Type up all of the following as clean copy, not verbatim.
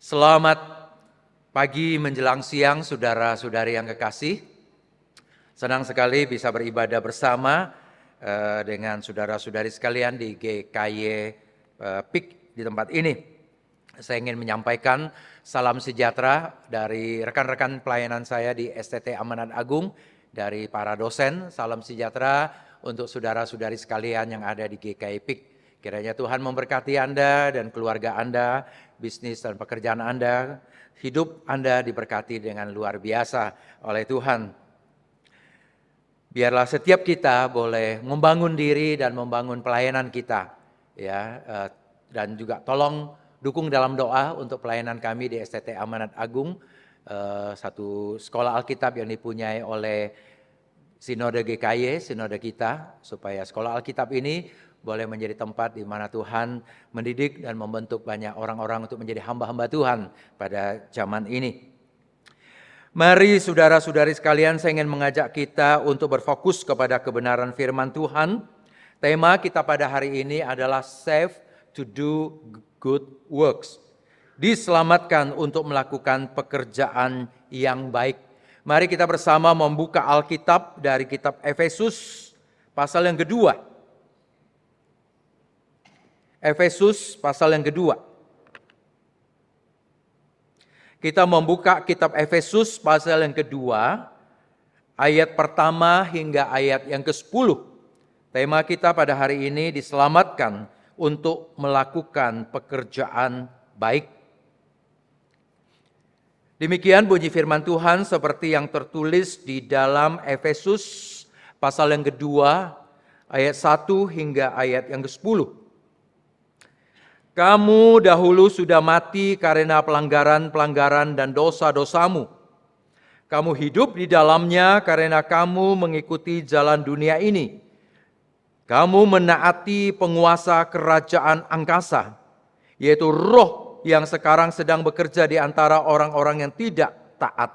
Selamat pagi menjelang siang, saudara-saudari yang kekasih. Senang sekali bisa beribadah bersama dengan saudara-saudari sekalian di GKY PIK di tempat ini. Saya ingin menyampaikan salam sejahtera dari rekan-rekan pelayanan saya di STT Amanat Agung, dari para dosen. Salam sejahtera untuk saudara-saudari sekalian yang ada di GKY PIK. Kiranya Tuhan memberkati Anda dan keluarga Anda, bisnis dan pekerjaan Anda, hidup Anda diberkati dengan luar biasa oleh Tuhan. Biarlah setiap kita boleh membangun diri dan membangun pelayanan kita, ya, dan juga tolong dukung dalam doa untuk pelayanan kami di STT Amanat Agung, satu sekolah Alkitab yang dipunyai oleh Sinode GKY, sinode kita, supaya sekolah Alkitab ini boleh menjadi tempat di mana Tuhan mendidik dan membentuk banyak orang-orang untuk menjadi hamba-hamba Tuhan pada zaman ini. Mari saudara-saudari sekalian, saya ingin mengajak kita untuk berfokus kepada kebenaran firman Tuhan. Tema kita pada hari ini adalah Save to do good works. Diselamatkan untuk melakukan pekerjaan yang baik. Mari kita bersama membuka Alkitab dari kitab Efesus pasal yang kedua. Efesus pasal yang kedua. Kita membuka kitab Efesus pasal yang kedua, ayat pertama hingga ayat yang ke-10. Tema kita pada hari ini diselamatkan untuk melakukan pekerjaan baik. Demikian bunyi firman Tuhan seperti yang tertulis di dalam Efesus pasal yang kedua, ayat 1 hingga ayat yang ke-10. Kamu dahulu sudah mati karena pelanggaran-pelanggaran dan dosa-dosamu. Kamu hidup di dalamnya karena kamu mengikuti jalan dunia ini. Kamu menaati penguasa kerajaan angkasa, yaitu roh yang sekarang sedang bekerja di antara orang-orang yang tidak taat.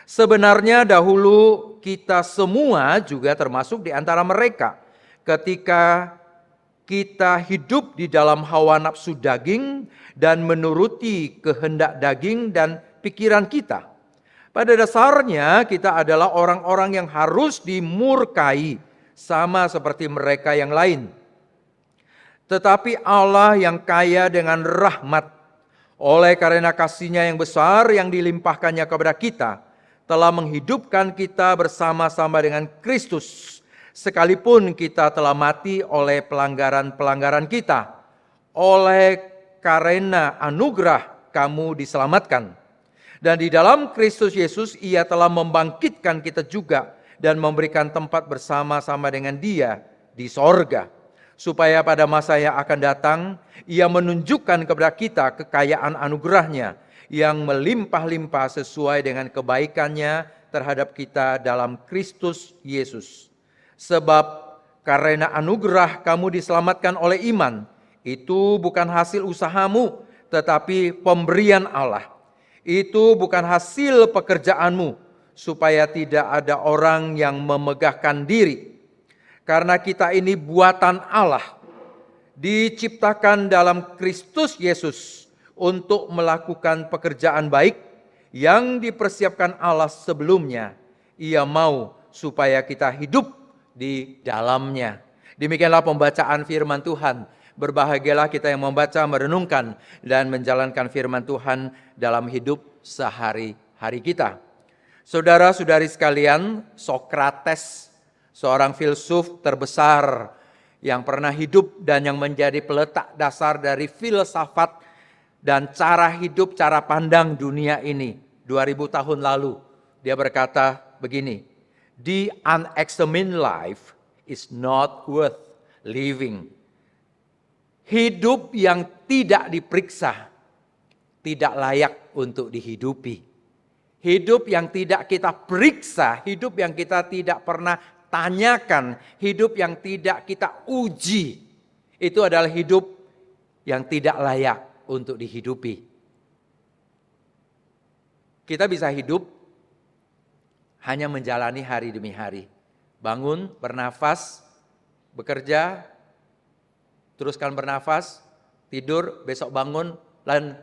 Sebenarnya dahulu kita semua juga termasuk di antara mereka ketika kita hidup di dalam hawa nafsu daging dan menuruti kehendak daging dan pikiran kita. Pada dasarnya kita adalah orang-orang yang harus dimurkai sama seperti mereka yang lain. Tetapi Allah yang kaya dengan rahmat, oleh karena kasih-Nya yang besar yang dilimpahkannya kepada kita, telah menghidupkan kita bersama-sama dengan Kristus, sekalipun kita telah mati oleh pelanggaran-pelanggaran kita. Oleh karena anugerah kamu diselamatkan. Dan di dalam Kristus Yesus Ia telah membangkitkan kita juga dan memberikan tempat bersama-sama dengan Dia di sorga. Supaya pada masa yang akan datang Ia menunjukkan kepada kita kekayaan anugerah-Nya yang melimpah-limpah sesuai dengan kebaikan-Nya terhadap kita dalam Kristus Yesus. Sebab karena anugerah kamu diselamatkan oleh iman. Itu bukan hasil usahamu, tetapi pemberian Allah. Itu bukan hasil pekerjaanmu, supaya tidak ada orang yang memegahkan diri. Karena kita ini buatan Allah, diciptakan dalam Kristus Yesus untuk melakukan pekerjaan baik yang dipersiapkan Allah sebelumnya. Ia mau supaya kita hidup di dalamnya. Demikianlah pembacaan firman Tuhan. Berbahagialah kita yang membaca, merenungkan, dan menjalankan firman Tuhan dalam hidup sehari-hari kita. Saudara-saudari sekalian, Sokrates, seorang filsuf terbesar yang pernah hidup dan yang menjadi peletak dasar dari filsafat dan cara hidup, cara pandang dunia ini 2000 tahun lalu. Dia berkata begini, "The unexamined life is not worth living." Hidup yang tidak diperiksa tidak layak untuk dihidupi. Hidup yang tidak kita periksa, hidup yang kita tidak pernah tanyakan, hidup yang tidak kita uji, itu adalah hidup yang tidak layak untuk dihidupi. Kita bisa hidup hanya menjalani hari demi hari. Bangun, bernafas, bekerja, teruskan bernafas, tidur, besok bangun,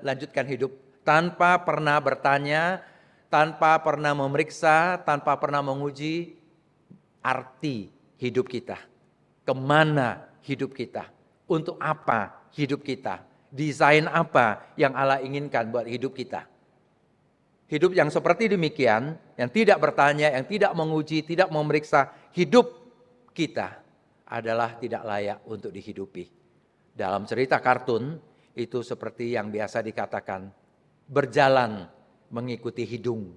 lanjutkan hidup. tanpa pernah bertanya, tanpa pernah memeriksa, tanpa pernah menguji arti hidup kita. Kemana hidup kita? Untuk apa hidup kita? Desain apa yang Allah inginkan buat hidup kita? Hidup yang seperti demikian, yang tidak bertanya, yang tidak menguji, tidak memeriksa hidup kita adalah tidak layak untuk dihidupi. Dalam cerita kartun, itu seperti yang biasa dikatakan, berjalan mengikuti hidung.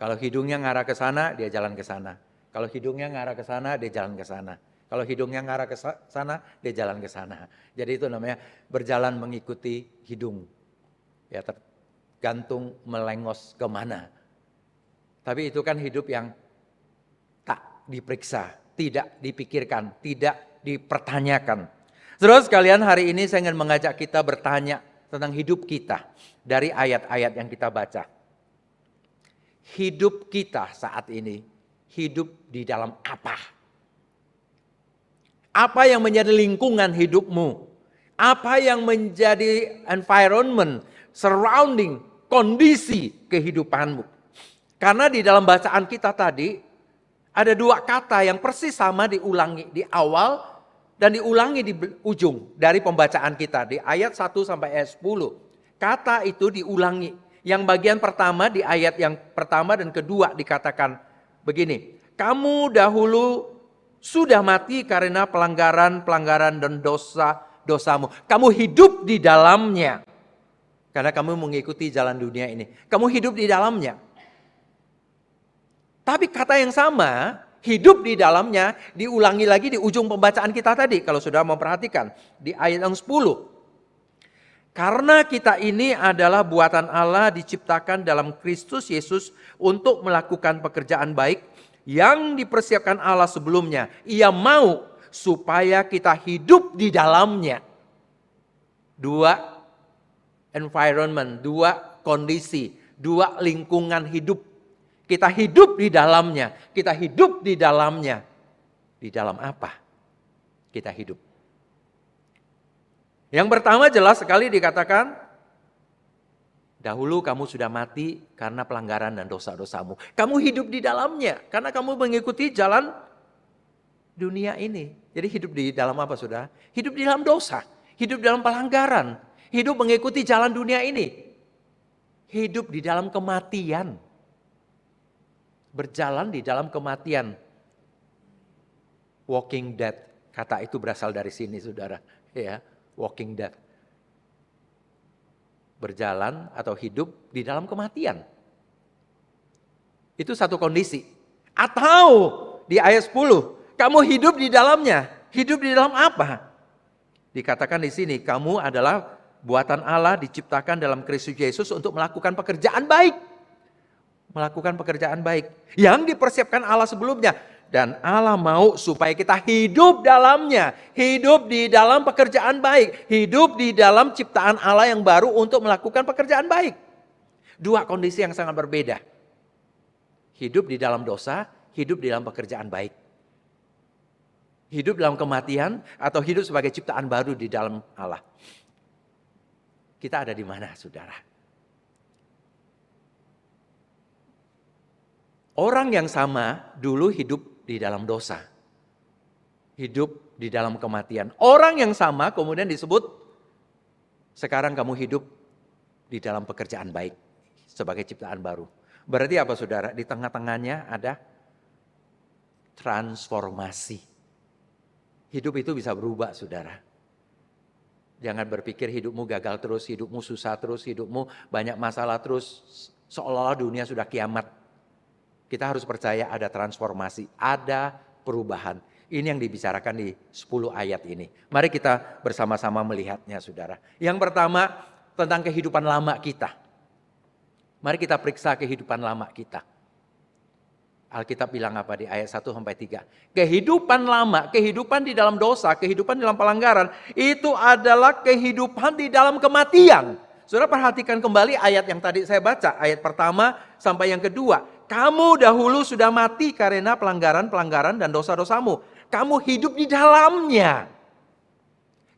Kalau hidungnya ngarah ke sana, dia jalan ke sana. Kalau hidungnya ngarah ke sana, dia jalan ke sana. Kalau hidungnya ngarah ke sana, dia jalan ke sana. Jadi itu namanya berjalan mengikuti hidung. Ya, tergantung melengos kemana. Tapi itu kan hidup yang tak diperiksa, tidak dipikirkan, tidak dipertanyakan. Terus sekalian, hari ini saya ingin mengajak kita bertanya tentang hidup kita dari ayat-ayat yang kita baca. Hidup kita saat ini, hidup di dalam apa? Apa yang menjadi lingkungan hidupmu? Apa yang menjadi environment, surrounding, kondisi kehidupanmu? Karena di dalam bacaan kita tadi, ada dua kata yang persis sama diulangi di awal dan diulangi di ujung dari pembacaan kita. Di ayat 1 sampai ayat 10. Kata itu diulangi. Yang bagian pertama di ayat yang pertama dan kedua dikatakan begini. Kamu dahulu sudah mati karena pelanggaran dan dosamu. Kamu hidup di dalamnya. Karena kamu mengikuti jalan dunia ini. Kamu hidup di dalamnya. Tapi kata yang sama, hidup di dalamnya, diulangi lagi di ujung pembacaan kita tadi. Kalau sudah memperhatikan, di ayat yang 10. Karena kita ini adalah buatan Allah diciptakan dalam Kristus Yesus untuk melakukan pekerjaan baik yang dipersiapkan Allah sebelumnya. Ia mau supaya kita hidup di dalamnya. Dua environment, dua kondisi, dua lingkungan hidup. Kita hidup di dalamnya. Kita hidup di dalamnya. Di dalam apa kita hidup? Yang pertama jelas sekali dikatakan, dahulu kamu sudah mati karena pelanggaran dan dosa-dosamu. Kamu hidup di dalamnya karena kamu mengikuti jalan dunia ini. Jadi hidup di dalam apa saudara? Hidup di dalam dosa. Hidup di dalam pelanggaran. Hidup mengikuti jalan dunia ini. Hidup di dalam kematian. Berjalan di dalam kematian. Walking dead. Kata itu berasal dari sini saudara. Ya, walking dead. Berjalan atau hidup di dalam kematian. Itu satu kondisi. Atau di ayat 10, kamu hidup di dalamnya. Hidup di dalam apa? Dikatakan di sini, kamu adalah buatan Allah diciptakan dalam Kristus Yesus untuk melakukan pekerjaan baik. Melakukan pekerjaan baik yang dipersiapkan Allah sebelumnya. Dan Allah mau supaya kita hidup dalamnya. Hidup di dalam pekerjaan baik. Hidup di dalam ciptaan Allah yang baru untuk melakukan pekerjaan baik. Dua kondisi yang sangat berbeda. Hidup di dalam dosa, hidup di dalam pekerjaan baik. Hidup dalam kematian atau hidup sebagai ciptaan baru di dalam Allah. Kita ada di mana saudara? Orang yang sama dulu hidup di dalam dosa. Hidup di dalam kematian. Orang yang sama kemudian disebut sekarang kamu hidup di dalam pekerjaan baik. Sebagai ciptaan baru. Berarti apa saudara? Di tengah-tengahnya ada transformasi. Hidup itu bisa berubah saudara. Jangan berpikir hidupmu gagal terus, hidupmu susah terus, hidupmu banyak masalah terus. Seolah-olah dunia sudah kiamat. Kita harus percaya ada transformasi, ada perubahan. Ini yang dibicarakan di 10 ayat ini. Mari kita bersama-sama melihatnya saudara. Yang pertama tentang kehidupan lama kita. Mari kita periksa kehidupan lama kita. Alkitab bilang apa di ayat 1-3. Kehidupan lama, kehidupan di dalam dosa, kehidupan di dalam pelanggaran. Itu adalah kehidupan di dalam kematian. Saudara perhatikan kembali ayat yang tadi saya baca. Ayat pertama sampai yang kedua. Kamu dahulu sudah mati karena pelanggaran dan dosa-dosamu. Kamu hidup di dalamnya.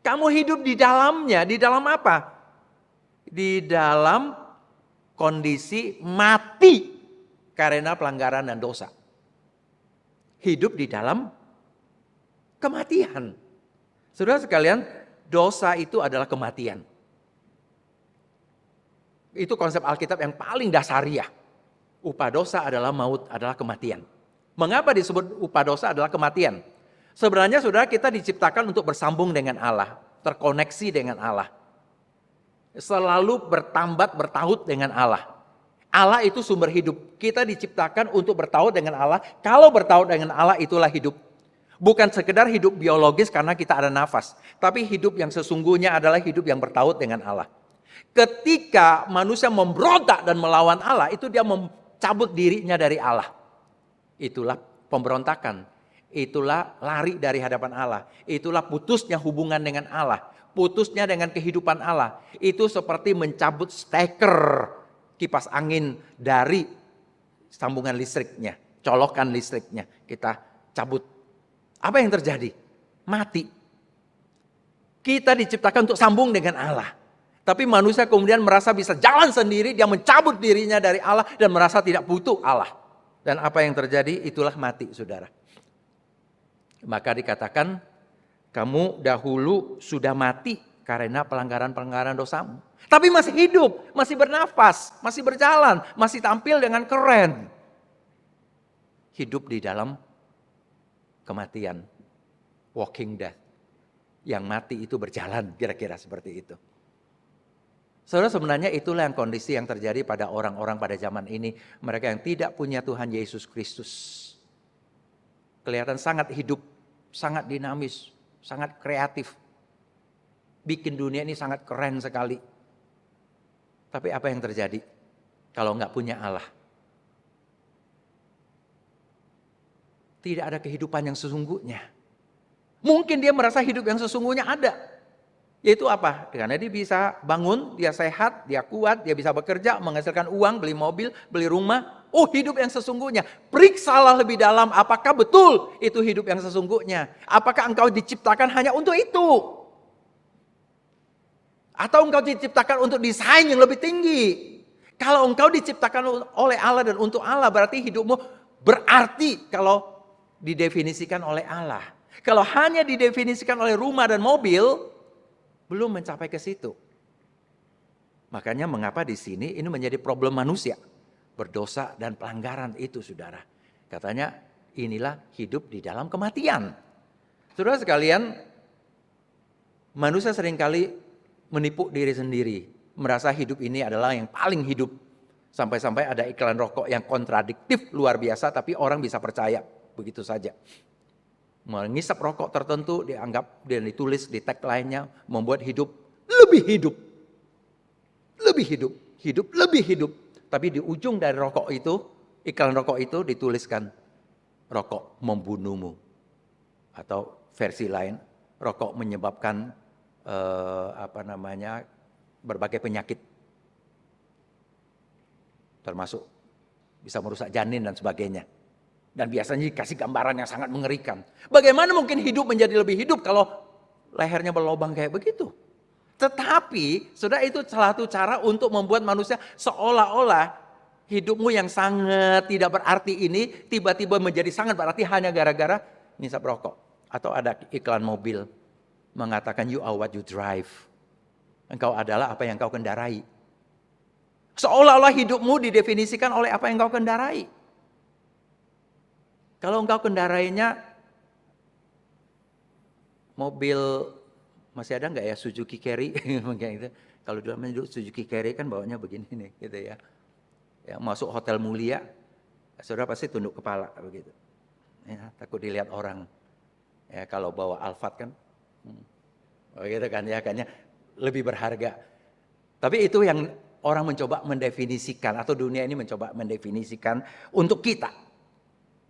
Kamu hidup di dalamnya. Di dalam apa? di dalam kondisi mati karena pelanggaran dan dosa. Hidup di dalam kematian. Saudara sekalian, dosa itu adalah kematian. Itu konsep Alkitab yang paling dasariah. Upah dosa adalah maut, adalah kematian. Mengapa disebut upah dosa adalah kematian? Sebenarnya saudara, kita diciptakan untuk bersambung dengan Allah, terkoneksi dengan Allah. Selalu bertambat, bertaut dengan Allah. Allah itu sumber hidup. Kita diciptakan untuk bertaut dengan Allah. Kalau bertaut dengan Allah, itulah hidup. Bukan sekedar hidup biologis karena kita ada nafas. Tapi hidup yang sesungguhnya adalah hidup yang bertaut dengan Allah. Ketika manusia memberontak dan melawan Allah, itu dia mencabut dirinya dari Allah. Itulah pemberontakan. Itulah lari dari hadapan Allah. Itulah putusnya hubungan dengan Allah. Putusnya dengan kehidupan Allah. Itu seperti mencabut steker kipas angin dari sambungan listriknya. Colokan listriknya. Kita cabut. Apa yang terjadi? Mati. Kita diciptakan untuk sambung dengan Allah. Tapi manusia kemudian merasa bisa jalan sendiri, dia mencabut dirinya dari Allah dan merasa tidak butuh Allah. Dan apa yang terjadi? Itulah mati, saudara. Maka dikatakan, kamu dahulu sudah mati karena pelanggaran-pelanggaran dosamu. Tapi masih hidup, masih bernafas, masih berjalan, masih tampil dengan keren. Hidup di dalam kematian, walking death. Yang mati itu berjalan, kira-kira seperti itu. Saudara, sebenarnya itulah yang kondisi yang terjadi pada orang-orang pada zaman ini. Mereka yang tidak punya Tuhan Yesus Kristus. Kelihatan sangat hidup, sangat dinamis, sangat kreatif. Bikin dunia ini sangat keren sekali. Tapi apa yang terjadi kalau nggak punya Allah? Tidak ada kehidupan yang sesungguhnya. Mungkin dia merasa hidup yang sesungguhnya ada. Yaitu apa? Karena dia bisa bangun, dia sehat, dia kuat, dia bisa bekerja, menghasilkan uang, beli mobil, beli rumah. Oh, hidup yang sesungguhnya. Periksalah lebih dalam, apakah betul itu hidup yang sesungguhnya? Apakah engkau diciptakan hanya untuk itu? Atau engkau diciptakan untuk desain yang lebih tinggi? Kalau engkau diciptakan oleh Allah dan untuk Allah, berarti hidupmu berarti kalau didefinisikan oleh Allah. Kalau hanya didefinisikan oleh rumah dan mobil, belum mencapai ke situ. Makanya mengapa di sini ini menjadi problem manusia. Berdosa dan pelanggaran itu, saudara. Katanya inilah hidup di dalam kematian. Saudara sekalian, manusia seringkali menipu diri sendiri. Merasa hidup ini adalah yang paling hidup. Sampai-sampai ada iklan rokok yang kontradiktif luar biasa, tapi orang bisa percaya begitu saja. Mengisap rokok tertentu dianggap dan ditulis di tagline-nya membuat hidup lebih hidup. Lebih hidup, hidup lebih hidup. Tapi di ujung dari rokok itu, iklan rokok itu dituliskan rokok membunuhmu. Atau versi lain, rokok menyebabkan berbagai penyakit. Termasuk bisa merusak janin dan sebagainya. Dan biasanya dikasih gambaran yang sangat mengerikan. Bagaimana mungkin hidup menjadi lebih hidup kalau lehernya berlubang kayak begitu? Tetapi, sudah itu salah satu cara untuk membuat manusia seolah-olah hidupmu yang sangat tidak berarti ini tiba-tiba menjadi sangat berarti hanya gara-gara ngisap rokok. Atau ada iklan mobil mengatakan you are what you drive. Engkau adalah apa yang kau kendarai. Seolah-olah hidupmu didefinisikan oleh apa yang kau kendarai. Kalau engkau kendarainya mobil, masih ada nggak ya Suzuki Carry? Kalau dulu Suzuki Carry kan bawanya begini nih, gitu ya. Ya, masuk hotel mulia, saudara pasti tunduk kepala begitu. Ya, takut dilihat orang. Ya, kalau bawa Alphard kan, begitu kan ya, kayaknya lebih berharga. Tapi itu yang orang mencoba mendefinisikan atau dunia ini mencoba mendefinisikan untuk kita.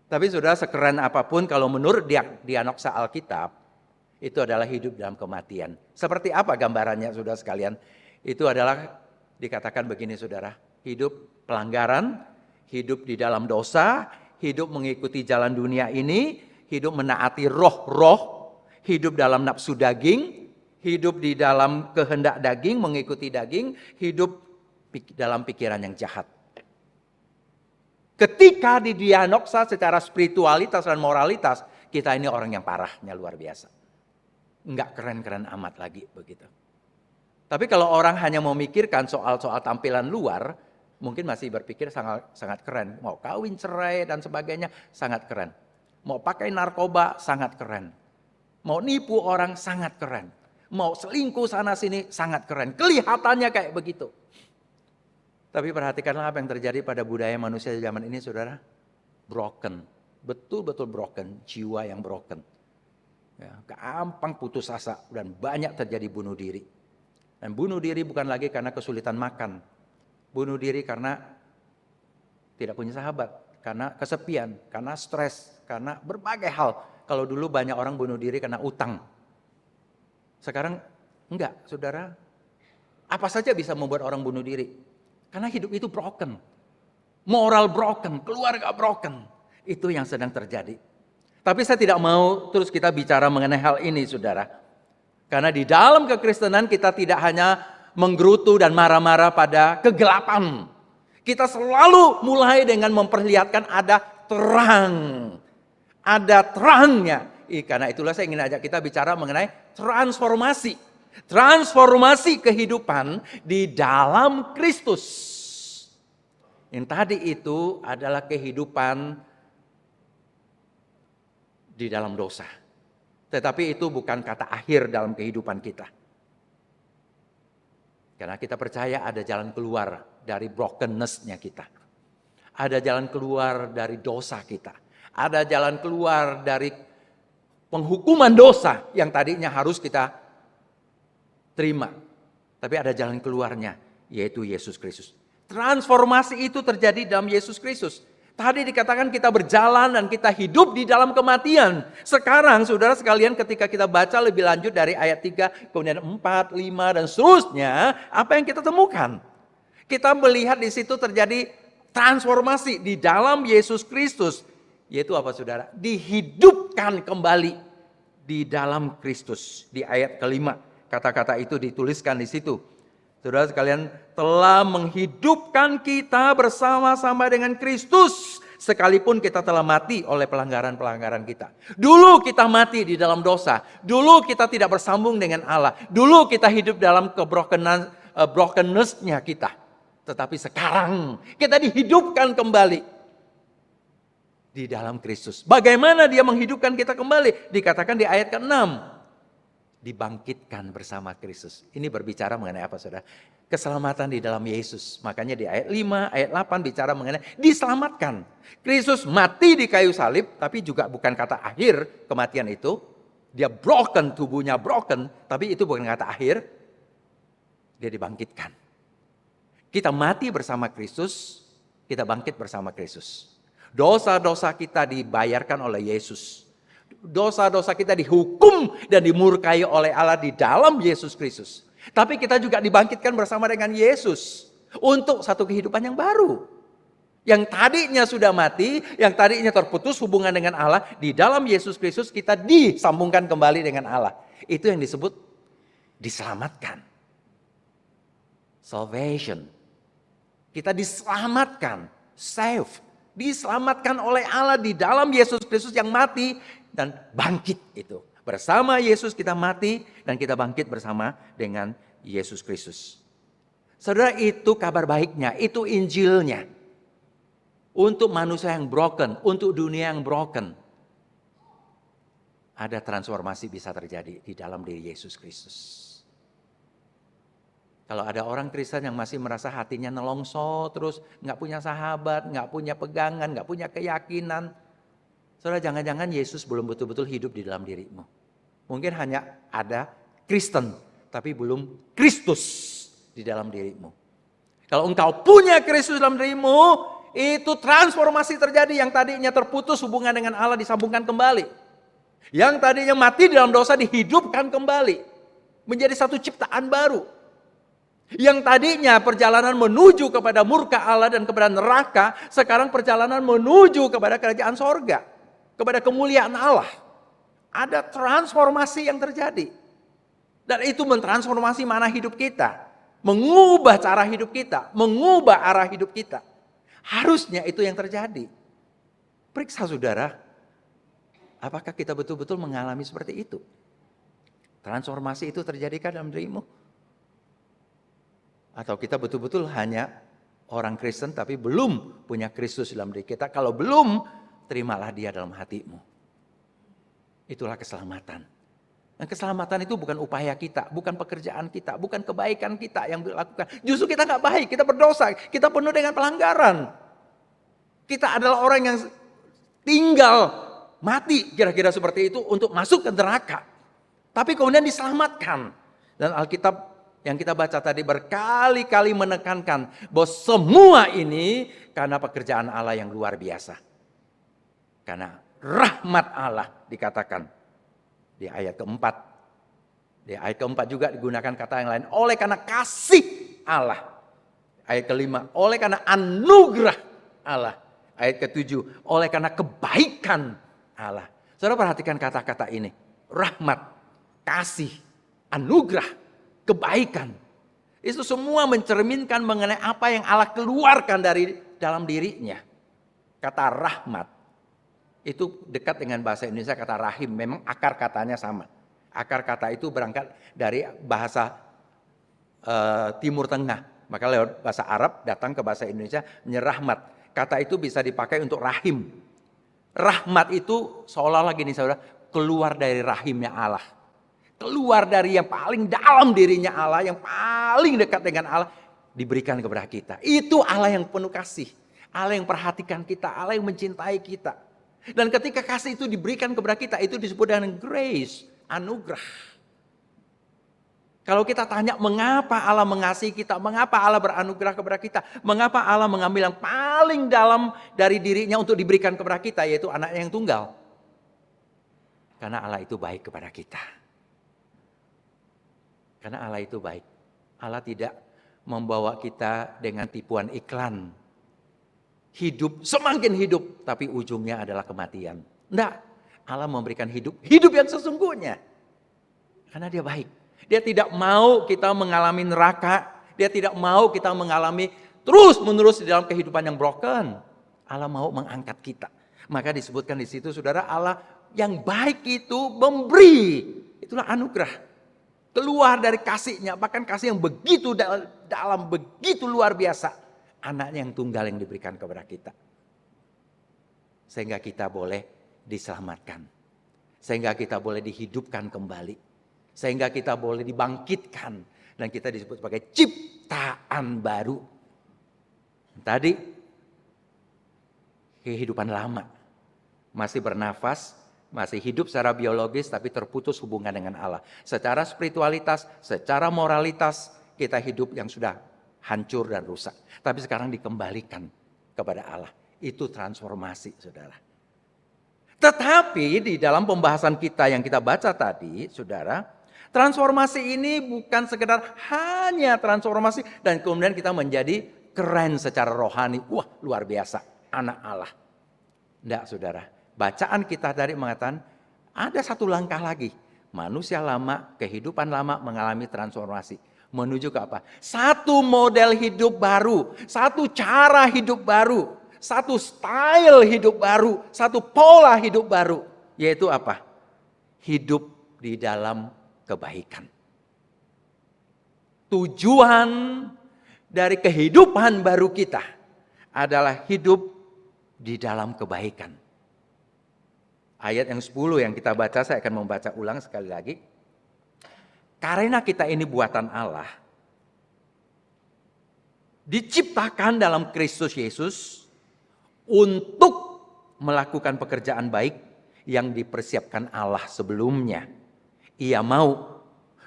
Tapi saudara, sekeren apapun kalau menurut diagnosa Alkitab, itu adalah hidup dalam kematian. Seperti apa gambarannya saudara sekalian? Itu adalah dikatakan begini saudara, hidup pelanggaran, hidup di dalam dosa, hidup mengikuti jalan dunia ini, hidup menaati roh-roh, hidup dalam nafsu daging, hidup di dalam kehendak daging, mengikuti daging, hidup dalam pikiran yang jahat. Ketika didiagnosa secara spiritualitas dan moralitas, kita ini orang yang parahnya luar biasa. Enggak keren-keren amat lagi begitu. Tapi kalau orang hanya memikirkan soal-soal tampilan luar, mungkin masih berpikir sangat keren. Mau kawin cerai dan sebagainya, sangat keren. Mau pakai narkoba, sangat keren. Mau nipu orang, sangat keren. Mau selingkuh sana sini, sangat keren. Kelihatannya kayak begitu. Tapi perhatikanlah apa yang terjadi pada budaya manusia di zaman ini, saudara. Broken. Betul-betul broken. Jiwa yang broken. Ya, gampang putus asa dan banyak terjadi bunuh diri. Dan bunuh diri bukan lagi karena kesulitan makan. Bunuh diri karena tidak punya sahabat. Karena kesepian, karena stres, karena berbagai hal. Kalau dulu banyak orang bunuh diri karena utang. Sekarang enggak, saudara. Apa saja bisa membuat orang bunuh diri. Karena hidup itu broken. Moral broken, keluarga broken. Itu yang sedang terjadi. Tapi saya tidak mau terus kita bicara mengenai hal ini, saudara. Karena di dalam kekristenan kita tidak hanya menggerutu dan marah-marah pada kegelapan. Kita selalu mulai dengan memperlihatkan ada terang. Ada terangnya. Karena itulah saya ingin ajak kita bicara mengenai transformasi. Transformasi kehidupan di dalam Kristus. Yang tadi itu adalah kehidupan di dalam dosa. Tetapi itu bukan kata akhir dalam kehidupan kita. Karena kita percaya ada jalan keluar dari brokenness-nya kita. Ada jalan keluar dari dosa kita. Ada jalan keluar dari penghukuman dosa yang tadinya harus kita terima. Tapi ada jalan keluarnya, yaitu Yesus Kristus. Transformasi itu terjadi dalam Yesus Kristus. Tadi dikatakan kita berjalan dan kita hidup di dalam kematian. Sekarang saudara sekalian ketika kita baca lebih lanjut dari ayat 3, kemudian 4, 5 dan seterusnya, apa yang kita temukan? Kita melihat di situ terjadi transformasi di dalam Yesus Kristus. Yaitu apa saudara? Dihidupkan kembali di dalam Kristus. Di ayat kelima, kata-kata itu dituliskan di situ. Saudara sekalian, telah menghidupkan kita bersama-sama dengan Kristus. Sekalipun kita telah mati oleh pelanggaran-pelanggaran kita. Dulu kita mati di dalam dosa. Dulu kita tidak bersambung dengan Allah. Dulu kita hidup dalam brokenness-nya kita. Tetapi sekarang kita dihidupkan kembali di dalam Kristus. Bagaimana dia menghidupkan kita kembali? Dikatakan di ayat ke-6. Dibangkitkan bersama Kristus. Ini berbicara mengenai apa saudara? Keselamatan di dalam Yesus. Makanya di ayat 5, ayat 8 bicara mengenai diselamatkan. Kristus mati di kayu salib, tapi juga bukan kata akhir kematian itu. Dia broken, tubuhnya broken, tapi itu bukan kata akhir. Dia dibangkitkan. Kita mati bersama Kristus, kita bangkit bersama Kristus. Dosa-dosa kita dibayarkan oleh Yesus. Dosa-dosa kita dihukum dan dimurkai oleh Allah di dalam Yesus Kristus. Tapi kita juga dibangkitkan bersama dengan Yesus untuk satu kehidupan yang baru. Yang tadinya sudah mati, yang tadinya terputus hubungan dengan Allah, di dalam Yesus Kristus kita disambungkan kembali dengan Allah. Itu yang disebut diselamatkan. Salvation. Kita diselamatkan, save, diselamatkan oleh Allah di dalam Yesus Kristus yang mati dan bangkit itu. Bersama Yesus kita mati dan kita bangkit bersama dengan Yesus Kristus. Saudara, itu kabar baiknya, itu Injilnya. Untuk manusia yang broken, untuk dunia yang broken. Ada transformasi bisa terjadi di dalam diri Yesus Kristus. Kalau ada orang Kristen yang masih merasa hatinya nelongso terus, gak punya sahabat, gak punya pegangan, gak punya keyakinan. Saudara, jangan-jangan Yesus belum betul-betul hidup di dalam dirimu. Mungkin hanya ada Kristen, tapi belum Kristus di dalam dirimu. Kalau engkau punya Kristus dalam dirimu, itu transformasi terjadi. Yang tadinya terputus hubungan dengan Allah disambungkan kembali. Yang tadinya mati di dalam dosa dihidupkan kembali. Menjadi satu ciptaan baru. Yang tadinya perjalanan menuju kepada murka Allah dan kepada neraka, sekarang perjalanan menuju kepada kerajaan sorga. Kepada kemuliaan Allah. Ada transformasi yang terjadi. Dan itu mentransformasi mana hidup kita. Mengubah cara hidup kita. Mengubah arah hidup kita. Harusnya itu yang terjadi. Periksa saudara. Apakah kita betul-betul mengalami seperti itu? Transformasi itu terjadikah dalam dirimu? Atau kita betul-betul hanya orang Kristen tapi belum punya Kristus dalam diri kita. Kalau belum, terimalah dia dalam hatimu. Itulah keselamatan. Dan keselamatan itu bukan upaya kita, bukan pekerjaan kita, bukan kebaikan kita yang dilakukan. Justru kita nggak baik, kita berdosa, kita penuh dengan pelanggaran. Kita adalah orang yang tinggal mati kira-kira seperti itu untuk masuk ke neraka. Tapi kemudian diselamatkan. Dan Alkitab yang kita baca tadi berkali-kali menekankan bahwa semua ini karena pekerjaan Allah yang luar biasa. Karena rahmat Allah dikatakan di ayat keempat. Di ayat keempat juga digunakan kata yang lain. Oleh karena kasih Allah. Ayat kelima. Oleh karena anugerah Allah. Ayat ketujuh. Oleh karena kebaikan Allah. Saudara perhatikan kata-kata ini. Rahmat, kasih, anugerah, kebaikan. Itu semua mencerminkan mengenai apa yang Allah keluarkan dari dalam dirinya. Kata rahmat. Itu dekat dengan bahasa Indonesia kata rahim. Memang akar katanya sama. Akar kata itu berangkat dari bahasa Timur Tengah. Maka lewat bahasa Arab datang ke bahasa Indonesia rahmat. Kata itu bisa dipakai untuk rahim. Rahmat itu seolah-olah gini saudara. Keluar dari rahimnya Allah. Keluar dari yang paling dalam dirinya Allah. Yang paling dekat dengan Allah. Diberikan kepada kita. Itu Allah yang penuh kasih. Allah yang perhatikan kita. Allah yang mencintai kita. Dan ketika kasih itu diberikan kepada kita, itu disebut dengan grace, anugerah. Kalau kita tanya mengapa Allah mengasihi kita, mengapa Allah beranugerah kepada kita, mengapa Allah mengambil yang paling dalam dari dirinya untuk diberikan kepada kita, yaitu anaknya yang tunggal. Karena Allah itu baik kepada kita. Karena Allah itu baik. Allah tidak membawa kita dengan tipuan iklan. Hidup, semakin hidup, tapi ujungnya adalah kematian. Enggak, Allah memberikan hidup yang sesungguhnya. Karena dia baik. Dia tidak mau kita mengalami neraka. Dia tidak mau kita mengalami terus-menerus di dalam kehidupan yang broken. Allah mau mengangkat kita. Maka disebutkan di situ, saudara, Allah yang baik itu memberi. Itulah anugerah. Keluar dari kasihnya, bahkan kasih yang begitu dalam, begitu luar biasa. Anaknya yang tunggal yang diberikan kepada kita. Sehingga kita boleh diselamatkan. Sehingga kita boleh dihidupkan kembali. Sehingga kita boleh dibangkitkan. Dan kita disebut sebagai ciptaan baru. Tadi kehidupan lama. Masih bernafas, masih hidup secara biologis tapi terputus hubungan dengan Allah. Secara spiritualitas, secara moralitas kita hidup yang sudah hancur dan rusak. Tapi sekarang dikembalikan kepada Allah. Itu transformasi, saudara. Tetapi di dalam pembahasan kita yang kita baca tadi, saudara, transformasi ini bukan sekedar hanya transformasi dan kemudian kita menjadi keren secara rohani. Wah, luar biasa, anak Allah. Tidak, saudara. Bacaan kita tadi mengatakan ada satu langkah lagi. Manusia lama, kehidupan lama mengalami transformasi. Menuju ke apa? Satu model hidup baru, satu cara hidup baru, satu style hidup baru, satu pola hidup baru. Yaitu apa? Hidup di dalam kebaikan. Tujuan dari kehidupan baru kita adalah hidup di dalam kebaikan. Ayat yang 10 yang kita baca, saya akan membaca ulang sekali lagi. Karena kita ini buatan Allah, diciptakan dalam Kristus Yesus untuk melakukan pekerjaan baik yang dipersiapkan Allah sebelumnya. Ia mau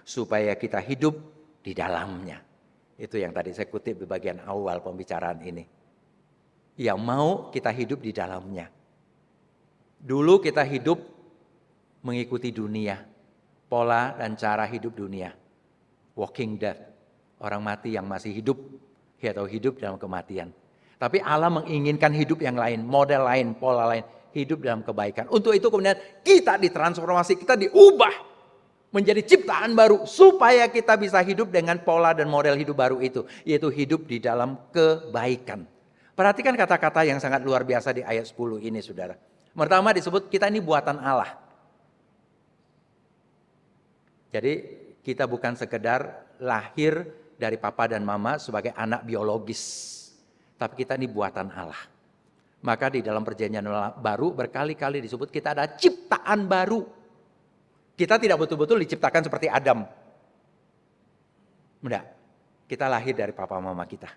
supaya kita hidup di dalamnya. Itu yang tadi saya kutip di bagian awal pembicaraan ini. Ia mau kita hidup di dalamnya. Dulu kita hidup mengikuti dunia. Pola dan cara hidup dunia. Walking dead. Orang mati yang masih hidup. Atau hidup dalam kematian. Tapi Allah menginginkan hidup yang lain. Model lain, pola lain. Hidup dalam kebaikan. Untuk itu kemudian kita ditransformasi. Kita diubah. menjadi ciptaan baru supaya kita bisa hidup dengan pola dan model hidup baru itu, yaitu hidup di dalam kebaikan. Perhatikan kata-kata yang sangat luar biasa di ayat 10 ini, saudara. Pertama disebut kita ini buatan Allah. Jadi kita bukan sekedar lahir dari papa dan mama sebagai anak biologis, tapi kita ini buatan Allah. Maka di dalam perjanjian baru berkali-kali disebut kita ada ciptaan baru. Kita tidak betul-betul diciptakan seperti Adam. Enggak, kita lahir dari papa mama kita.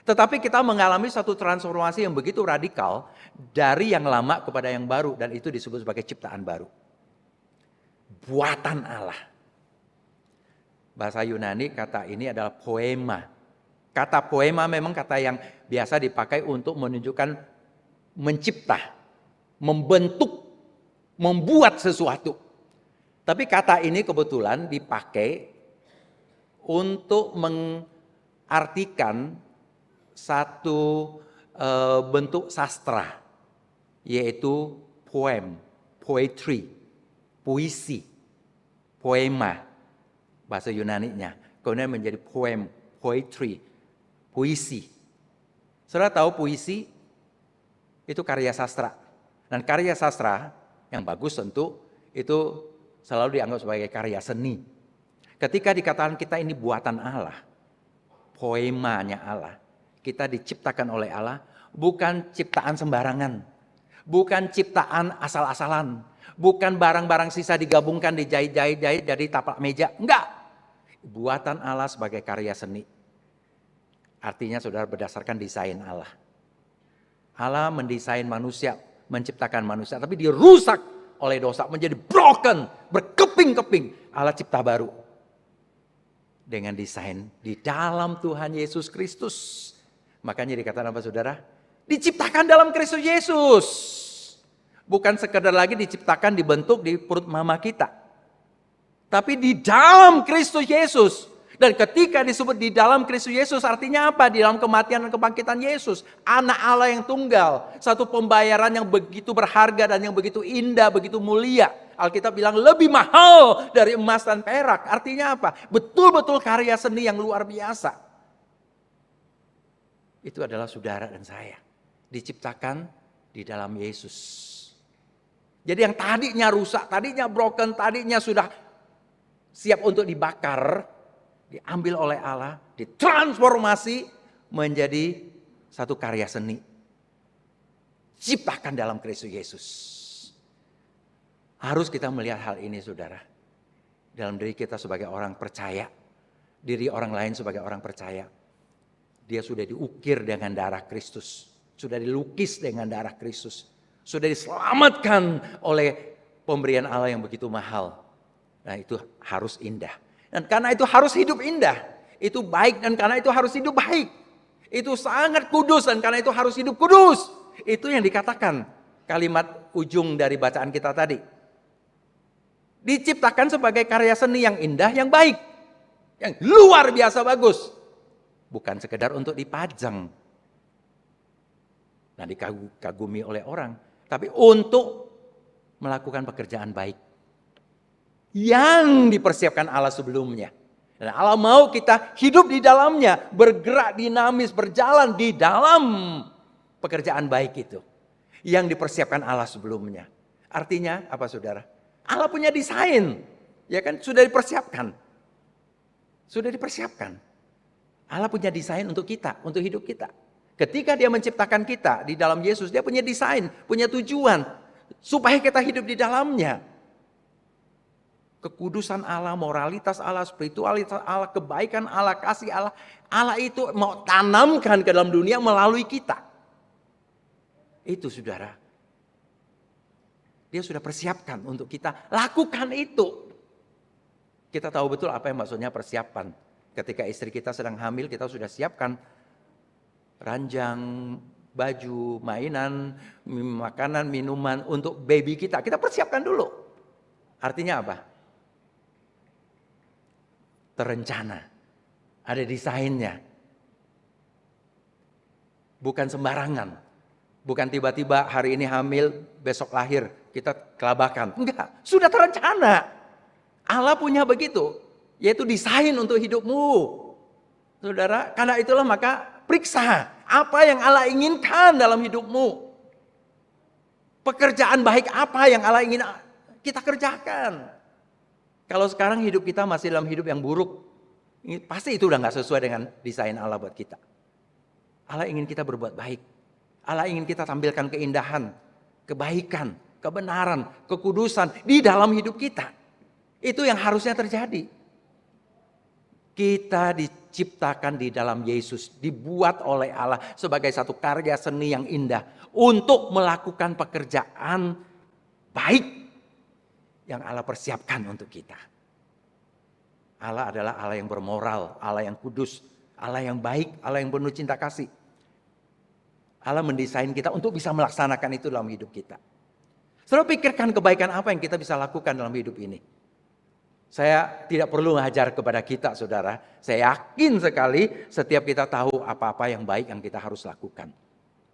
Tetapi kita mengalami satu transformasi yang begitu radikal dari yang lama kepada yang baru, dan itu disebut sebagai ciptaan baru. Buatan Allah. Bahasa Yunani kata ini adalah poema. Kata poema memang kata yang biasa dipakai untuk menunjukkan mencipta, membentuk, membuat sesuatu. Tapi kata ini kebetulan dipakai untuk mengartikan satu bentuk sastra, yaitu poem, poetry, puisi, poema, bahasa Yunaninya. Kemudian menjadi poem, poetry, puisi. Saudara tahu puisi itu karya sastra. Dan karya sastra yang bagus tentu itu selalu dianggap sebagai karya seni. Ketika dikatakan kita ini buatan Allah, poemanya Allah, kita diciptakan oleh Allah, bukan ciptaan sembarangan, bukan ciptaan asal-asalan, bukan barang-barang sisa digabungkan, dijahit-jahit jadi taplak meja, enggak. Buatan Allah sebagai karya seni. Artinya saudara berdasarkan desain Allah. Allah mendesain manusia, menciptakan manusia, tapi dirusak oleh dosa, menjadi broken, berkeping-keping. Allah cipta baru dengan desain di dalam Tuhan Yesus Kristus. Makanya dikatakan apa saudara? Diciptakan dalam Kristus Yesus. Bukan sekedar lagi diciptakan, dibentuk di perut mama kita, tapi di dalam Kristus Yesus. Dan ketika disebut di dalam Kristus Yesus artinya apa? Di dalam kematian dan kebangkitan Yesus. Anak Allah yang tunggal. Satu pembayaran yang begitu berharga dan yang begitu indah, begitu mulia. Alkitab bilang lebih mahal dari emas dan perak. Artinya apa? Betul-betul karya seni yang luar biasa. Itu adalah saudara dan saya. Diciptakan di dalam Yesus. Jadi yang tadinya rusak, tadinya broken, tadinya sudah siap untuk dibakar, diambil oleh Allah, ditransformasi menjadi satu karya seni. Ciptakan dalam Kristus Yesus. Harus kita melihat hal ini saudara. Dalam diri kita sebagai orang percaya. Diri orang lain sebagai orang percaya. Dia sudah diukir dengan darah Kristus. Sudah dilukis dengan darah Kristus. Sudah diselamatkan oleh pemberian Allah yang begitu mahal. Nah itu harus indah. Dan karena itu harus hidup indah. Itu baik dan karena itu harus hidup baik. Itu sangat kudus dan karena itu harus hidup kudus. Itu yang dikatakan kalimat ujung dari bacaan kita tadi. Diciptakan sebagai karya seni yang indah, yang baik. Yang luar biasa bagus. Bukan sekedar untuk dipajang. Nah dikagumi oleh orang. Tapi untuk melakukan pekerjaan baik. Yang dipersiapkan Allah sebelumnya. Dan Allah mau kita hidup di dalamnya, bergerak dinamis, berjalan di dalam pekerjaan baik itu. Yang dipersiapkan Allah sebelumnya. Artinya apa saudara? Allah punya desain. Ya kan sudah dipersiapkan. Sudah dipersiapkan. Allah punya desain untuk kita, untuk hidup kita. Ketika dia menciptakan kita di dalam Yesus, dia punya desain, punya tujuan. Supaya kita hidup di dalamnya. Kekudusan Allah, moralitas Allah, spiritualitas Allah, kebaikan Allah, kasih Allah. Allah itu mau tanamkan ke dalam dunia melalui kita. Itu saudara. Dia sudah persiapkan untuk kita lakukan itu. Kita tahu betul apa yang maksudnya persiapan. Ketika istri kita sedang hamil, kita sudah siapkan ranjang, baju, mainan, makanan, minuman untuk baby kita. Kita persiapkan dulu. Artinya apa? Terencana, ada desainnya. Bukan sembarangan. Bukan tiba-tiba hari ini hamil, besok lahir, kita kelabakan. Enggak, sudah terencana. Allah punya begitu, yaitu desain untuk hidupmu. Saudara, karena itulah maka periksa apa yang Allah inginkan dalam hidupmu. Pekerjaan baik apa yang Allah ingin kita kerjakan. Kalau sekarang hidup kita masih dalam hidup yang buruk, pasti itu udah gak sesuai dengan desain Allah buat kita. Allah ingin kita berbuat baik. Allah ingin kita tampilkan keindahan, kebaikan, kebenaran, kekudusan di dalam hidup kita. Itu yang harusnya terjadi. Kita diciptakan di dalam Yesus, dibuat oleh Allah sebagai satu karya seni yang indah untuk melakukan pekerjaan baik yang Allah persiapkan untuk kita. Allah adalah Allah yang bermoral, Allah yang kudus, Allah yang baik, Allah yang penuh cinta kasih. Allah mendesain kita untuk bisa melaksanakan itu dalam hidup kita. Saudara, pikirkan kebaikan apa yang kita bisa lakukan dalam hidup ini. Saya tidak perlu mengajar kepada kita, saudara. Saya yakin sekali setiap kita tahu apa-apa yang baik yang kita harus lakukan.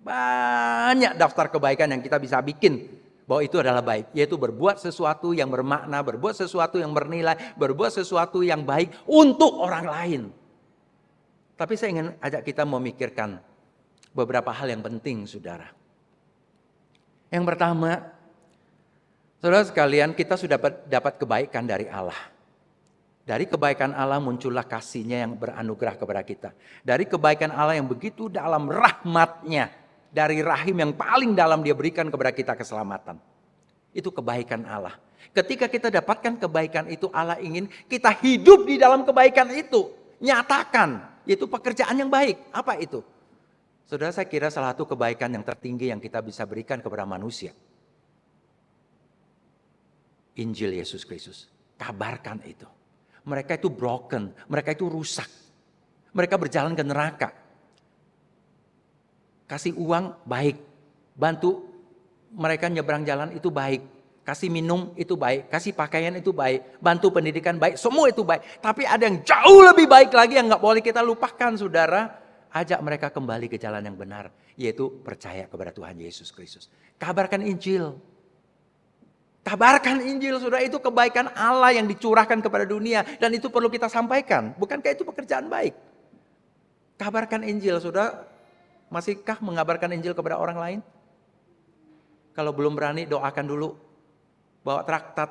Banyak daftar kebaikan yang kita bisa bikin bahwa itu adalah baik, yaitu berbuat sesuatu yang bermakna, berbuat sesuatu yang bernilai, berbuat sesuatu yang baik untuk orang lain. Tapi saya ingin ajak kita memikirkan beberapa hal yang penting, saudara. Yang pertama, saudara sekalian, kita sudah dapat kebaikan dari Allah. Dari kebaikan Allah muncullah kasih-Nya yang beranugerah kepada kita. Dari kebaikan Allah yang begitu dalam rahmat-Nya, dari rahim yang paling dalam Dia berikan kepada kita keselamatan. Itu kebaikan Allah. Ketika kita dapatkan kebaikan itu, Allah ingin kita hidup di dalam kebaikan itu. Nyatakan, yaitu pekerjaan yang baik. Apa itu? Saudara, saya kira salah satu kebaikan yang tertinggi yang kita bisa berikan kepada manusia. Injil Yesus Kristus. Kabarkan itu. Mereka itu broken, mereka itu rusak. Mereka berjalan ke neraka. Kasih uang baik, bantu mereka nyebrang jalan itu baik, kasih minum itu baik, kasih pakaian itu baik, bantu pendidikan baik, semua itu baik. Tapi ada yang jauh lebih baik lagi yang gak boleh kita lupakan, saudara. Ajak mereka kembali ke jalan yang benar, yaitu percaya kepada Tuhan Yesus Kristus. Kabarkan Injil. Kabarkan Injil, saudara, itu kebaikan Allah yang dicurahkan kepada dunia. Dan itu perlu kita sampaikan. Bukankah itu pekerjaan baik? Kabarkan Injil, saudara. Masihkah mengabarkan Injil kepada orang lain? Kalau belum berani, doakan dulu. Bawa traktat,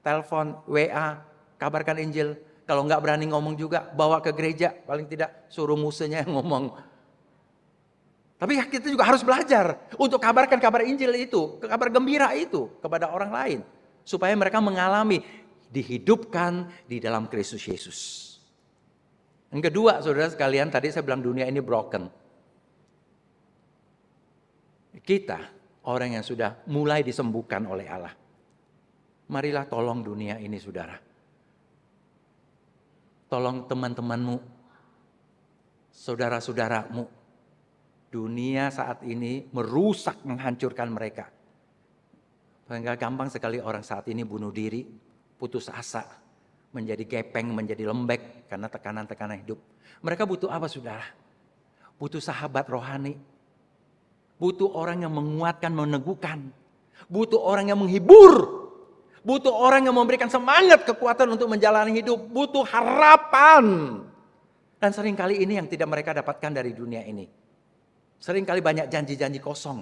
telepon, WA, kabarkan Injil. Kalau nggak berani ngomong juga, bawa ke gereja. Paling tidak suruh musenya yang ngomong. Tapi kita juga harus belajar untuk kabarkan kabar Injil itu, kabar gembira itu kepada orang lain. Supaya mereka mengalami dihidupkan di dalam Kristus Yesus. Yang kedua, saudara sekalian, tadi saya bilang dunia ini broken. Kita, orang yang sudah mulai disembuhkan oleh Allah. Marilah tolong dunia ini, saudara. Tolong teman-temanmu, saudara-saudaramu. Dunia saat ini merusak, menghancurkan mereka. Sehingga gampang sekali orang saat ini bunuh diri, putus asa, menjadi gepeng, menjadi lembek karena tekanan-tekanan hidup. Mereka butuh apa, saudara? Butuh sahabat rohani. Butuh orang yang menguatkan, meneguhkan. Butuh orang yang menghibur. Butuh orang yang memberikan semangat, kekuatan untuk menjalani hidup. Butuh harapan. Dan seringkali ini yang tidak mereka dapatkan dari dunia ini. Seringkali banyak janji-janji kosong.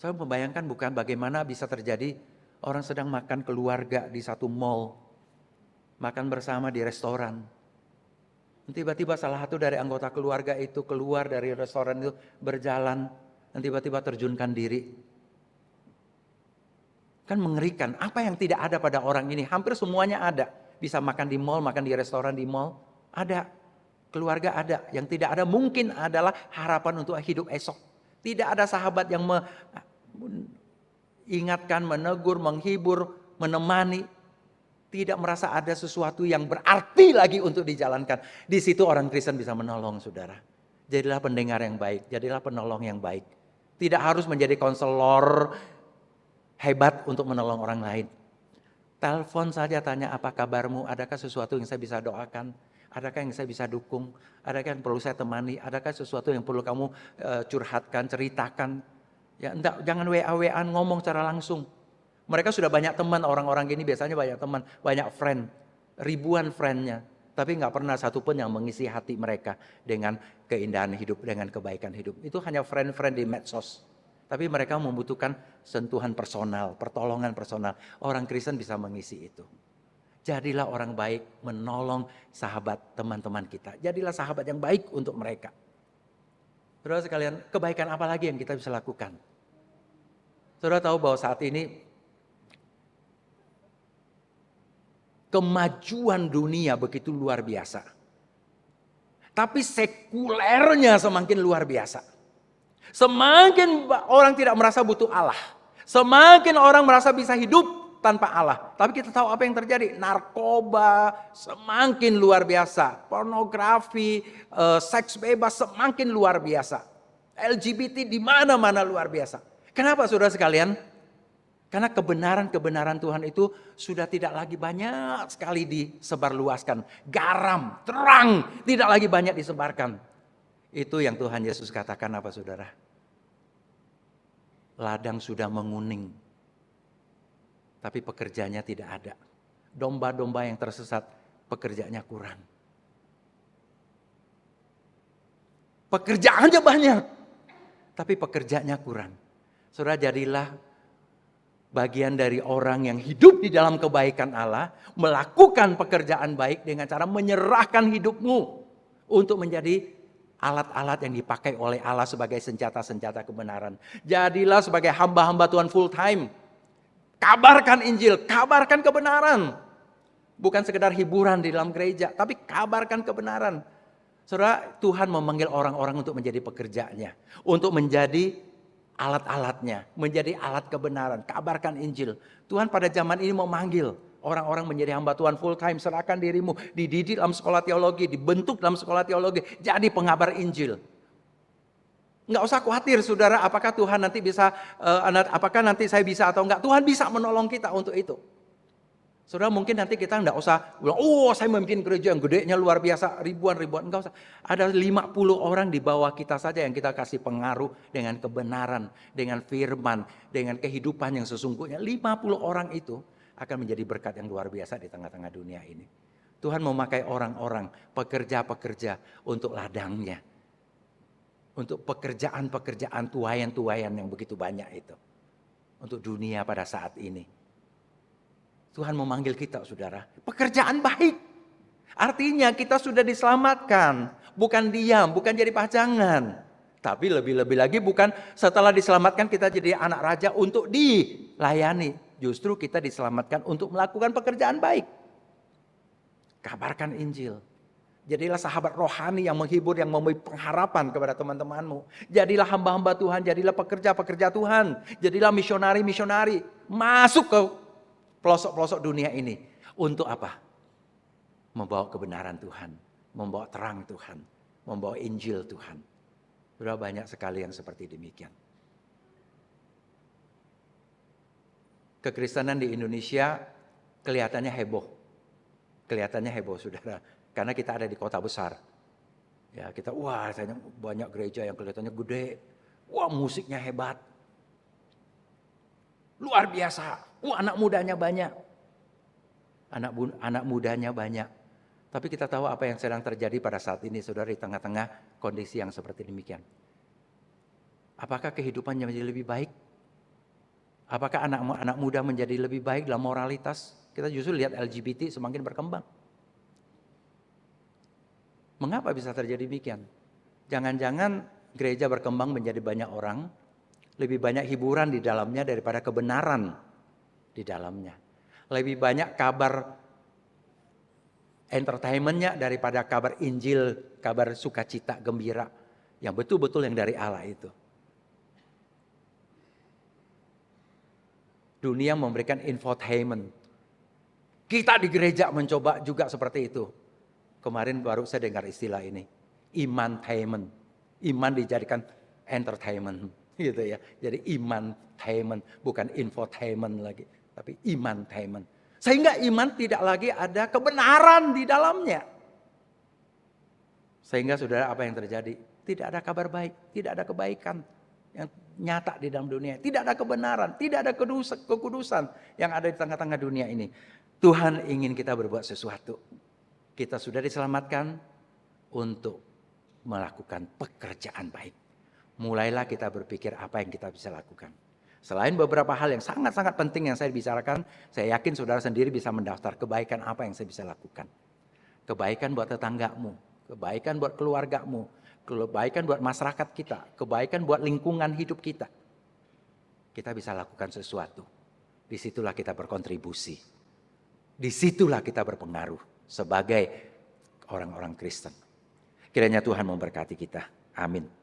Saya membayangkan bukan bagaimana bisa terjadi orang sedang makan keluarga di satu mall. Makan bersama di restoran. Tiba-tiba salah satu dari anggota keluarga itu keluar dari restoran itu berjalan. Dan tiba-tiba terjunkan diri. Kan mengerikan. Apa yang tidak ada pada orang ini? Hampir semuanya ada. Bisa makan di mall, makan di restoran di mall. Ada. Keluarga ada. Yang tidak ada mungkin adalah harapan untuk hidup esok. Tidak ada sahabat yang mengingatkan, menegur, menghibur, menemani. Tidak merasa ada sesuatu yang berarti lagi untuk dijalankan. Di situ orang Kristen bisa menolong, saudara. Jadilah pendengar yang baik, jadilah penolong yang baik. Tidak harus menjadi konselor hebat untuk menolong orang lain. Telepon saja, tanya apa kabarmu, adakah sesuatu yang saya bisa doakan, adakah yang saya bisa dukung, adakah yang perlu saya temani, adakah sesuatu yang perlu kamu curhatkan, ceritakan. Ya, enggak, jangan WA-WAan, ngomong secara langsung. Mereka sudah banyak teman, orang-orang gini biasanya banyak teman, banyak friend, ribuan friendnya. Tapi nggak pernah satupun yang mengisi hati mereka dengan keindahan hidup, dengan kebaikan hidup. Itu hanya friend-friend di medsos. Tapi mereka membutuhkan sentuhan personal, pertolongan personal. Orang Kristen bisa mengisi itu. Jadilah orang baik menolong sahabat teman-teman kita. Jadilah sahabat yang baik untuk mereka. Saudara sekalian, kebaikan apa lagi yang kita bisa lakukan? Saudara tahu bahwa saat ini kemajuan dunia begitu luar biasa. Tapi sekulernya semakin luar biasa. Semakin orang tidak merasa butuh Allah. Semakin orang merasa bisa hidup tanpa Allah. Tapi kita tahu apa yang terjadi. Narkoba semakin luar biasa. Pornografi, seks bebas semakin luar biasa. LGBT di mana-mana luar biasa. Kenapa saudara sekalian? Karena kebenaran-kebenaran Tuhan itu sudah tidak lagi banyak sekali disebarluaskan. Garam, terang, tidak lagi banyak disebarkan. Itu yang Tuhan Yesus katakan apa saudara? Ladang sudah menguning, tapi pekerjanya tidak ada. Domba-domba yang tersesat, pekerjaannya kurang. Pekerjaannya banyak, tapi pekerjaannya kurang. Saudara, jadilah bagian dari orang yang hidup di dalam kebaikan Allah, melakukan pekerjaan baik dengan cara menyerahkan hidupmu untuk menjadi alat-alat yang dipakai oleh Allah sebagai senjata-senjata kebenaran. Jadilah sebagai hamba-hamba Tuhan full time. Kabarkan Injil, kabarkan kebenaran. Bukan sekedar hiburan di dalam gereja, tapi kabarkan kebenaran. Saudara, Tuhan memanggil orang-orang untuk menjadi pekerjanya, untuk menjadi alat-alatnya, menjadi alat kebenaran, kabarkan Injil. Tuhan pada zaman ini memanggil orang-orang menjadi hamba Tuhan full time. Serahkan dirimu, dididik dalam sekolah teologi, dibentuk dalam sekolah teologi, jadi pengabar Injil. Nggak usah khawatir saudara, apakah Tuhan nanti bisa, apakah nanti saya bisa atau enggak. Tuhan bisa menolong kita untuk itu. Saudara, mungkin nanti kita enggak usah bilang, oh saya memimpin gereja yang gedenya luar biasa, ribuan-ribuan. Enggak usah. Ada 50 orang di bawah kita saja yang kita kasih pengaruh dengan kebenaran, dengan firman, dengan kehidupan yang sesungguhnya. 50 orang itu akan menjadi berkat yang luar biasa di tengah-tengah dunia ini. Tuhan memakai orang-orang, pekerja-pekerja untuk ladangnya. Untuk pekerjaan-pekerjaan tuayan-tuayan yang begitu banyak itu. Untuk dunia pada saat ini. Tuhan memanggil kita saudara, pekerjaan baik. Artinya kita sudah diselamatkan, bukan diam, bukan jadi pajangan. Tapi lebih-lebih lagi bukan setelah diselamatkan kita jadi anak raja untuk dilayani. Justru kita diselamatkan untuk melakukan pekerjaan baik. Kabarkan Injil. Jadilah sahabat rohani yang menghibur, yang memberi pengharapan kepada teman-temanmu. Jadilah hamba-hamba Tuhan, jadilah pekerja-pekerja Tuhan. Jadilah misionari-misionari. Masuk ke pelosok-pelosok dunia ini. Untuk apa? Membawa kebenaran Tuhan. Membawa terang Tuhan. Membawa Injil Tuhan. Sudah banyak sekali yang seperti demikian. Kekristenan di Indonesia kelihatannya heboh. Kelihatannya heboh saudara. Karena kita ada di kota besar. Ya kita, wah banyak gereja yang kelihatannya gede. Wah musiknya hebat. Luar biasa. Anak mudanya banyak. Anak mudanya banyak. Tapi kita tahu apa yang sedang terjadi pada saat ini saudara di tengah-tengah kondisi yang seperti demikian. Apakah kehidupannya menjadi lebih baik? Apakah anak muda menjadi lebih baik dalam moralitas? Kita justru lihat LGBT semakin berkembang. Mengapa bisa terjadi demikian? Jangan-jangan gereja berkembang menjadi banyak orang, lebih banyak hiburan di dalamnya daripada kebenaran di dalamnya. Lebih banyak kabar entertainmentnya daripada kabar Injil, kabar sukacita, gembira. Yang betul-betul yang dari Allah itu. Dunia memberikan infotainment. Kita di gereja mencoba juga seperti itu. Kemarin baru saya dengar istilah ini. Imantainment. Iman dijadikan entertainment. Gitu ya. Jadi imantainment. Bukan infotainment lagi. Tapi imantainment. Sehingga iman tidak lagi ada kebenaran di dalamnya. Sehingga saudara apa yang terjadi? Tidak ada kabar baik. Tidak ada kebaikan. yang nyata di dalam dunia. Tidak ada kebenaran, tidak ada kekudusan yang ada di tengah-tengah dunia ini. Tuhan ingin kita berbuat sesuatu. Kita sudah diselamatkan untuk melakukan pekerjaan baik. Mulailah kita berpikir apa yang kita bisa lakukan. Selain beberapa hal yang sangat-sangat penting yang saya bicarakan, saya yakin saudara sendiri bisa mendaftar kebaikan apa yang saya bisa lakukan. Kebaikan buat tetanggamu, kebaikan buat keluargamu, kebaikan buat masyarakat kita, kebaikan buat lingkungan hidup kita. Kita bisa lakukan sesuatu. Disitulah kita berkontribusi. Disitulah kita berpengaruh sebagai orang-orang Kristen. Kiranya Tuhan memberkati kita. Amin.